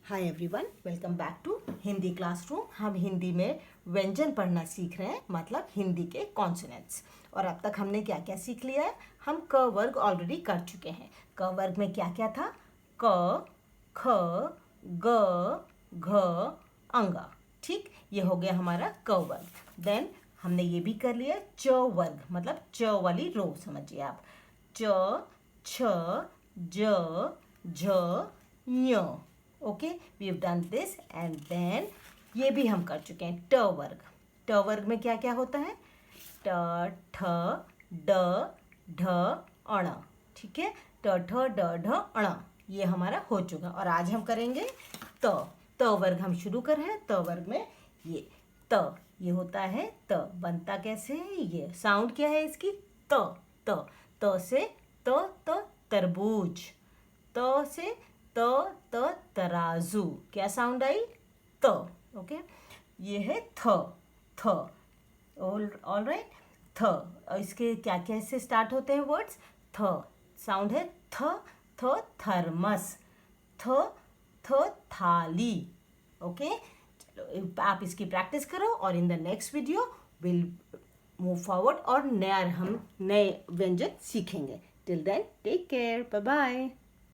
Hi everyone, welcome back to Hindi classroom. हम हिंदी में व्यंजन पढ़ना सीख रहे हैं, मतलब हिंदी के कॉन्सोनेंट्स। और अब तक हमने क्या क्या सीख लिया है? हम क वर्ग ऑलरेडी कर चुके हैं। क वर्ग में क्या क्या था? क, ख, ग, घ, अंग। ठीक, ये हो गया हमारा क वर्ग। देन हमने ये भी कर लिया च वर्ग, मतलब च वाली रो, समझिए आप। च, छ, ज, झ, ञ। Okay, we have done this. And then ये भी हम कर चुके हैं ट वर्ग। ट वर्ग में क्या क्या होता है? ट, ठ, ड, ढ, अण। ठीक है, ट, ठ, ड, ढ, अण, ये हमारा हो चुका। और आज हम करेंगे त वर्ग। हम शुरू कर रहे हैं त वर्ग में। ये त, ये होता है त। बनता कैसे है? ये साउंड क्या है इसकी? त। त से तरबूज। त से तराजू। क्या साउंड आई? त। ओके, ये है थ। ऑल राइट, थ। और इसके क्या क्या से स्टार्ट होते हैं वर्ड्स? थ साउंड है थ थर्मस। थ थाली। ओके, चलो आप इसकी प्रैक्टिस करो और in the next video will move forward और हम नए व्यंजन सीखेंगे। Till then take care, bye bye.